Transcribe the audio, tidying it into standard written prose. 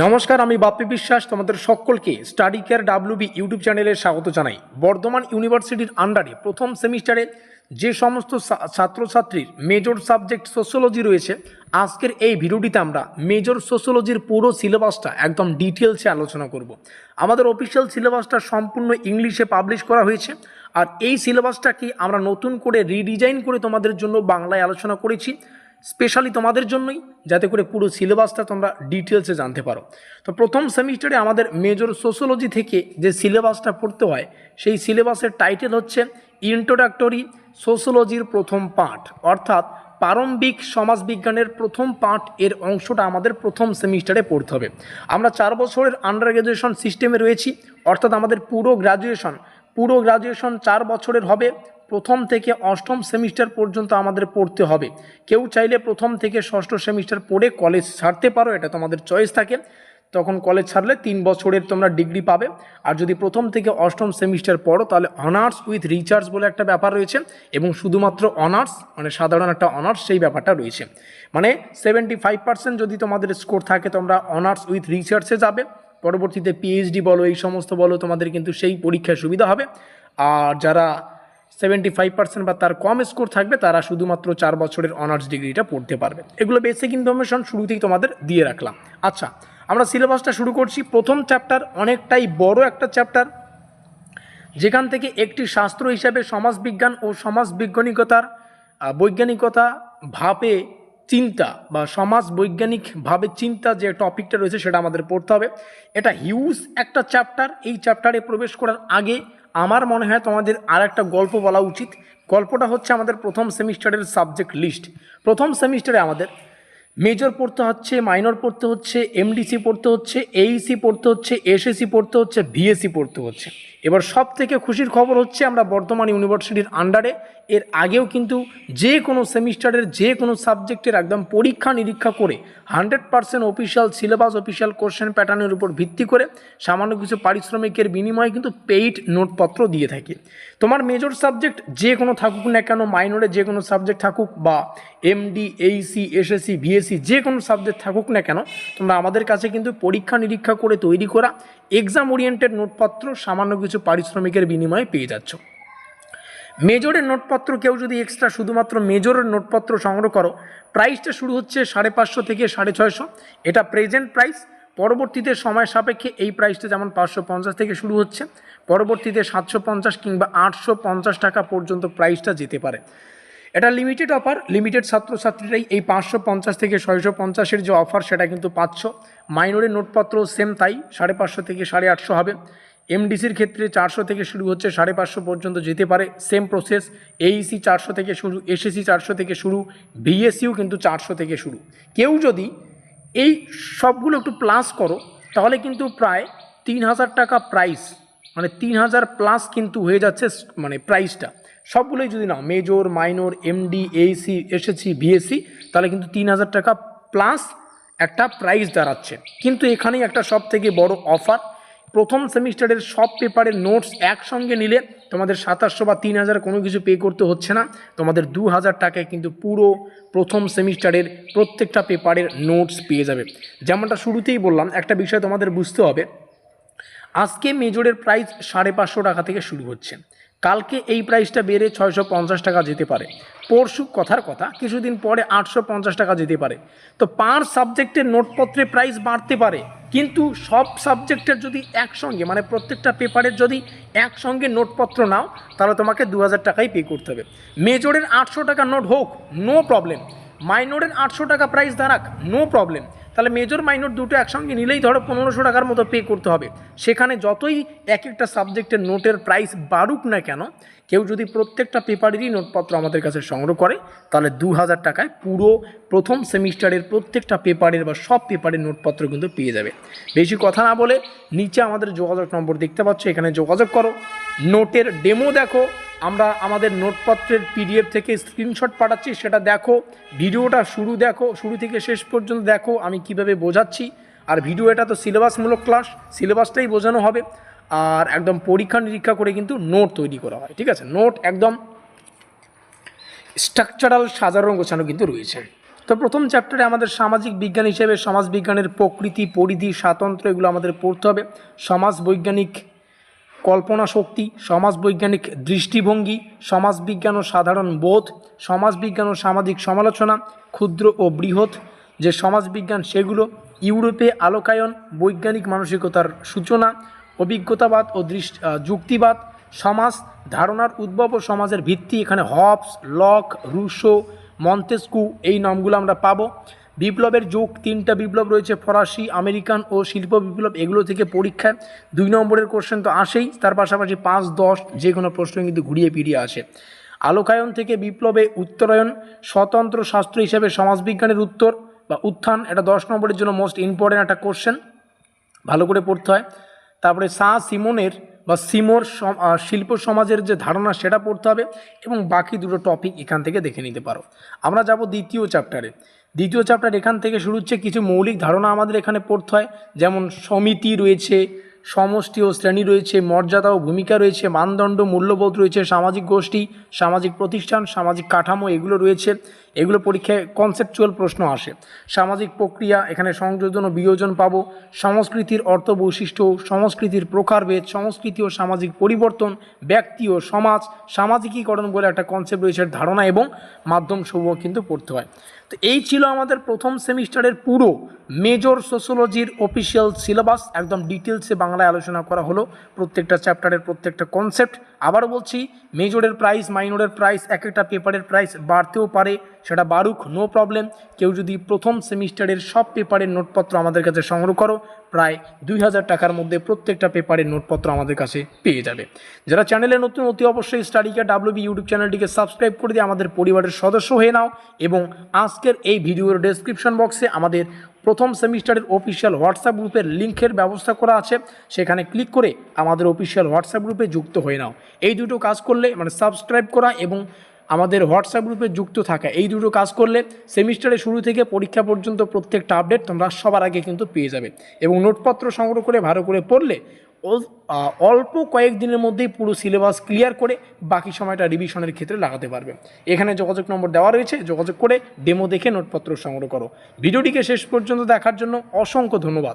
নমস্কার, আমি বাপ্পি বিশ্বাস তোমাদের সকলকে স্টাডি কেয়ার ডাব্লিউবি ইউটিউব চ্যানেলে স্বাগত জানাই। বর্ধমান ইউনিভার্সিটির আন্ডারে প্রথম সেমিস্টারে যে সমস্ত ছাত্রছাত্রীর মেজর সাবজেক্ট সোশ্যোলজি রয়েছে, আজকের এই ভিডিওটিতে আমরা মেজর সোশ্যোলজির পুরো সিলেবাসটা একদম ডিটেলসে আলোচনা করব। আমাদের অফিসিয়াল সিলেবাসটা সম্পূর্ণ ইংলিশে পাবলিশ করা হয়েছে, আর এই সিলেবাসটাকে আমরা নতুন করে রিডিজাইন করে তোমাদের জন্য বাংলায় আলোচনা করেছি, স্পেশালি তোমাদের জন্যই, যাতে করে পুরো সিলেবাসটা তোমরা ডিটেলসে জানতে পারো। তো প্রথম সেমিস্টারে আমাদের মেজর সোশ্যোলজি থেকে যে সিলেবাসটা পড়তে হয়, সেই সিলেবাসের টাইটেল হচ্ছে ইন্ট্রোডাক্টরি সোশ্যোলজির প্রথম পার্ট, অর্থাৎ প্রারম্ভিক সমাজবিজ্ঞানের প্রথম পার্ট এর অংশটা আমাদের প্রথম সেমিস্টারে পড়তে হবে। আমরা 4 বছরের আন্ডার গ্র্যাজুয়েশন সিস্টেমে রয়েছি, অর্থাৎ আমাদের পুরো গ্রাজুয়েশন 4 বছরের হবে। প্রথম থেকে অষ্টম সেমিস্টার পর্যন্ত আমাদের পড়তে হবে। কেউ চাইলে প্রথম থেকে ষষ্ঠ সেমিস্টার পড়ে কলেজ ছাড়তে পারো, এটা তোমাদের চয়েস থাকে। তখন কলেজ ছাড়লে 3 বছরের তোমরা ডিগ্রি পাবে। আর যদি প্রথম থেকে অষ্টম সেমিস্টার পড়ো, তাহলে অনার্স উইথ রিসার্চ বলে একটা ব্যাপার রয়েছে, এবং শুধুমাত্র অনার্স মানে সাধারণ একটা অনার্স, সেই ব্যাপারটা রয়েছে। মানে 75% যদি তোমাদের স্কোর থাকে, তোমরা অনার্স উইথ রিসার্চে যাবে। পরবর্তীতে পিএইচডি বলো, এই সমস্ত বলো, তোমাদের কিন্তু সেই পরীক্ষায় সুবিধা হবে। আর যারা 75% বা তার কম স্কোর থাকবে, তারা শুধুমাত্র 4 বছরের অনার্স ডিগ্রিটা পড়তে পারবে। এগুলো বেসিক ইনফরমেশন শুরুতেই তোমাদের দিয়ে রাখলাম। আচ্ছা, আমরা সিলেবাসটা শুরু করছি। প্রথম চ্যাপ্টার অনেকটাই বড় একটা চ্যাপ্টার, যেখান থেকে একটি শাস্ত্র হিসাবে সমাজবিজ্ঞান ও বৈজ্ঞানিকতা ভাবে চিন্তা বা সমাজ বৈজ্ঞানিকভাবে চিন্তা যে টপিকটা রয়েছে, সেটা আমাদের পড়তে হবে। এটা হিউজ একটা চ্যাপ্টার। এই চ্যাপ্টারে প্রবেশ করার আগে আমার মনে হয় তোমাদের আর একটা গল্প বলা উচিত। গল্পটা হচ্ছে আমাদের প্রথম সেমিস্টারের সাবজেক্ট লিস্ট। প্রথম সেমিস্টারে আমাদের মেজর পড়তে হচ্ছে, মাইনর পড়তে হচ্ছে, এমডিসি পড়তে হচ্ছে, এইসি পড়তে হচ্ছে, এসএসসি পড়তে হচ্ছে, ভিএসসি পড়তে হচ্ছে। এবার সব থেকে খুশির খবর হচ্ছে, আমরা বর্ধমান ইউনিভার্সিটির আন্ডারে এর আগেও কিন্তু যে কোনো সেমিস্টারের যে কোনো সাবজেক্টের একদম পরীক্ষা নিরীক্ষা করে 100% অফিসিয়াল সিলেবাস, অফিসিয়াল কোশ্চেন প্যাটার্নের উপর ভিত্তি করে সামান্য কিছু পারিশ্রমিকের বিনিময়ে কিন্তু পেইড নোটপত্র দিয়ে থাকি। তোমার মেজর সাবজেক্ট যে কোনো থাকুক না কেন, মাইনরে যে কোনো সাবজেক্ট থাকুক, বা এমডি, এইসি, এসএসসি, ভিএসসি যে কোনো সাবজেক্ট থাকুক না কেন, তোমরা আমাদের কাছে কিন্তু পরীক্ষা নিরীক্ষা করে তৈরি করা এক্সাম ওরিয়েন্টেড নোটপত্র সামান্য কিছু পারিশ্রমিকের বিনিময়ে পেয়ে যাচ্ছ। মেজরের নোটপত্র কেউ যদি এক্সট্রা শুধুমাত্র মেজরের নোটপত্র সংগ্রহ করো, প্রাইসটা শুরু হচ্ছে 550 থেকে 650। এটা প্রেজেন্ট প্রাইস। পরবর্তীতে সময় সাপেক্ষে এই প্রাইসটা যেমন 550 থেকে শুরু হচ্ছে, পরবর্তীতে 750 কিংবা 850 টাকা পর্যন্ত প্রাইসটা যেতে পারে। এটা লিমিটেড অফার। লিমিটেড ছাত্রছাত্রীরাই এই 550 থেকে 650-এর যে অফার, সেটা কিন্তু পাচ্ছ। মাইনরের নোটপত্র সেম তাই, 550 থেকে 850 হবে। এমডিসির ক্ষেত্রে 400 থেকে শুরু হচ্ছে, 550 পর্যন্ত যেতে পারে, সেম প্রসেস। এইসি 400 থেকে শুরু, এসএসসি 400 থেকে শুরু, ভিএসসিও কিন্তু 400 থেকে শুরু। কেউ যদি এই সবগুলো একটু প্লাস করো, তাহলে কিন্তু প্রায় 3000 টাকা প্রাইস, মানে 3000 প্লাস কিন্তু হয়ে যাচ্ছে মানে প্রাইসটা। সবগুলোই যদি নাও, major, minor, MD, Aisi, SSC, VSC, তাহলে কিন্তু 3000 টাকা প্লাস একটা প্রাইস দাঁড়াচ্ছে। কিন্তু এখানেই একটা সব থেকে বড় অফার। প্রথম সেমিস্টারের সব পেপারের নোটস একসঙ্গে নিলে তোমাদের 2700 বা 3000 কোনো কিছু পে করতে হচ্ছে না। তোমাদের 2000 টাকায় কিন্তু পুরো প্রথম সেমিস্টারের প্রত্যেকটা পেপারের নোটস পেয়ে যাবে। যেমনটা শুরুতেই বললাম, একটা বিষয় তোমাদের বুঝতে হবে, আজকে মেজরের প্রাইস 550 টাকা থেকে শুরু হচ্ছে, কালকে এই প্রাইসটা বেড়ে 650 টাকা যেতে পারে, পরশু কথার কথা কিছুদিন পরে 850 টাকা যেতে পারে। তো পার সাবজেক্টের নোটপত্রের প্রাইস বাড়তে পারে, কিন্তু সব সাবজেক্টের যদি একসঙ্গে, মানে প্রত্যেকটা পেপারের যদি একসঙ্গে নোটপত্র নাও, তাহলে তোমাকে 2000 টাকাই পে করতে হবে। মেজরের 800 টাকা নোট হোক, নো প্রবলেম। মাইনরের 800 টাকা প্রাইস দাঁড়াক, নো প্রবলেম। তাহলে মেজর মাইনর দুটো একসঙ্গে নিলেই ধরো 1500 টাকার মতো পে করতে হবে। সেখানে যতই এক একটা সাবজেক্টের নোটের প্রাইস বাড়ুক না কেন, কেউ যদি প্রত্যেকটা পেপারেরই নোটপত্র আমাদের কাছে সংগ্রহ করে, তাহলে 2000 টাকায় পুরো প্রথম সেমিস্টারের প্রত্যেকটা পেপারের বা সব পেপারের নোটপত্র কিন্তু পেয়ে যাবে। বেশি কথা না বলে নিচে আমাদের যোগাযোগ নম্বর দেখতে পাচ্ছ, এখানে যোগাযোগ করো, নোটের ডেমো দেখো। আমরা আমাদের নোটপত্রের পিডিএফ থেকে স্ক্রিনশট পাঠাচ্ছি, সেটা দেখো। ভিডিওটা শুরু থেকে শেষ পর্যন্ত দেখো আমি কিভাবে বোঝাচ্ছি। আর ভিডিও, এটা তো সিলেবাসমূলক ক্লাস, সিলেবাসটাই বোঝানো হবে। আর একদম পরীক্ষা নিরীক্ষা করে কিন্তু নোট তৈরি করা হয়, ঠিক আছে? নোট একদম স্ট্রাকচারাল, সাজানো গোছানো কিন্তু রয়েছে। তো প্রথম চ্যাপ্টারে আমাদের সামাজিক বিজ্ঞান হিসেবে সমাজবিজ্ঞানের প্রকৃতি, পরিধি, স্বাতন্ত্র্য এগুলো আমাদের পড়তে হবে। সমাজ বৈজ্ঞানিক কল্পনা শক্তি, সমাজবৈজ্ঞানিক দৃষ্টিভঙ্গি, সমাজবিজ্ঞান ও সাধারণ বোধ, সমাজবিজ্ঞান ও সামাজিক সমালোচনা, ক্ষুদ্র ও বৃহৎ যে সমাজবিজ্ঞান সেগুলো, ইউরোপে আলোকায়ন, বৈজ্ঞানিক মানসিকতার সূচনা, অভিজ্ঞতাবাদ ও যুক্তিবাদ, সমাজ ধারণার উদ্ভব ও সমাজের ভিত্তি, এখানে হবস, লক, রুশো, মন্তেস্কু এই নামগুলো আমরা পাবো। বিপ্লবের যুগ, 3টা বিপ্লব রয়েছে, ফরাসি, আমেরিকান ও শিল্প বিপ্লব, এগুলো থেকে পরীক্ষায় 2 নম্বরের কোশ্চেন তো আসেই, তার পাশাপাশি 5, 10 যে কোনো প্রশ্ন কিন্তু ঘুরিয়ে ফিরিয়ে আসে। আলোকায়ন থেকে বিপ্লবে উত্তরায়ণ, স্বতন্ত্র শাস্ত্র হিসেবে সমাজবিজ্ঞানের উত্তর বা উত্থান, এটা 10 নম্বরের জন্য মোস্ট ইম্পর্টেন্ট একটা কোশ্চেন, ভালো করে পড়তে হয়। তারপরে সিমোনের বা সিমোর শিল্প সমাজের যে ধারণা সেটা পড়তে হবে, এবং বাকি দুটো টপিক এখান থেকে দেখে নিতে পারো। আমরা যাব দ্বিতীয় চ্যাপ্টারে। দ্বিতীয় চ্যাপ্টার এখান থেকে শুরু হচ্ছে, কিছু মৌলিক ধারণা আমাদের এখানে পড়তে হয়, যেমন সমিতি রয়েছে, সমষ্টি ও শ্রেণী রয়েছে, মর্যাদা ও ভূমিকা রয়েছে, মানদণ্ড, মূল্যবোধ রয়েছে, সামাজিক গোষ্ঠী, সামাজিক প্রতিষ্ঠান, সামাজিক কাঠামো এগুলো রয়েছে। এগুলো পরীক্ষায় কনসেপচুয়াল প্রশ্ন আসে। সামাজিক প্রক্রিয়া, এখানে সংযোজন ও বিয়োজন পাবো। সংস্কৃতির অর্থ বৈশিষ্ট্য, সংস্কৃতির প্রকারভেদ, সংস্কৃতি ও সামাজিক পরিবর্তন, ব্যক্তি ও সমাজ, সামাজিকীকরণ বলে একটা কনসেপ্ট রয়েছে, ধারণা এবং মাধ্যম সমূহ কিন্তু পড়তে হয়। তো এই ছিল আমাদের প্রথম সেমিস্টারের পুরো মেজর সোশ্যোলজির অফিসিয়াল সিলেবাস, একদম ডিটেলসে বাংলায় আলোচনা করা হলো প্রত্যেকটা চ্যাপ্টারের প্রত্যেকটা কনসেপ্ট। আবারও বলছি, মেজরের প্রাইস, মাইনরের প্রাইস, এক একটা পেপারের প্রাইস বাড়তেও পারে, সেটা বাড়ুক, নো প্রবলেম। কেউ যদি প্রথম সেমিস্টারের সব পেপারের নোটপত্র আমাদের কাছে সংগ্রহ করো, প্রায় 2000 টাকার মধ্যে প্রত্যেকটা পেপারের নোটপত্র আমাদের কাছে পেয়ে যাবে। যারা চ্যানেলে নতুন, অতি অবশ্যই স্টাডিকে WB ইউটিউব চ্যানেলটিকে সাবস্ক্রাইব করে দিয়ে আমাদের পরিবারের সদস্য হয়ে নাও, এবং আজকের এই ভিডিওর ডেসক্রিপশন বক্সে আমাদের প্রথম সেমিস্টারের অফিসিয়াল হোয়াটসঅ্যাপ গ্রুপের লিঙ্কের ব্যবস্থা করা আছে, সেখানে ক্লিক করে আমাদের অফিসিয়াল হোয়াটসঅ্যাপ গ্রুপে যুক্ত হয়ে নাও। এই দুটো কাজ করলে, মানে সাবস্ক্রাইব করা এবং আমাদের হোয়াটসঅ্যাপ গ্রুপে যুক্ত থাকা, এই দুটো কাজ করলে সেমিস্টারের শুরু থেকে পরীক্ষা পর্যন্ত প্রত্যেকটা আপডেট তোমরা সবার আগে কিন্তু পেয়ে যাবে, এবং নোটপত্র সংগ্রহ করে ভালো করে পড়লে অল্প কয়েকদিনের মধ্যেই পুরো সিলেবাস ক্লিয়ার করে বাকি সময়টা রিভিশনের ক্ষেত্রে লাগাতে পারবে। এখানে যোগাযোগ নম্বর দেওয়া রয়েছে, যোগাযোগ করে ডেমো দেখে নোটপত্র সংগ্রহ করো। ভিডিওটিকে শেষ পর্যন্ত দেখার জন্য অসংখ্য ধন্যবাদ।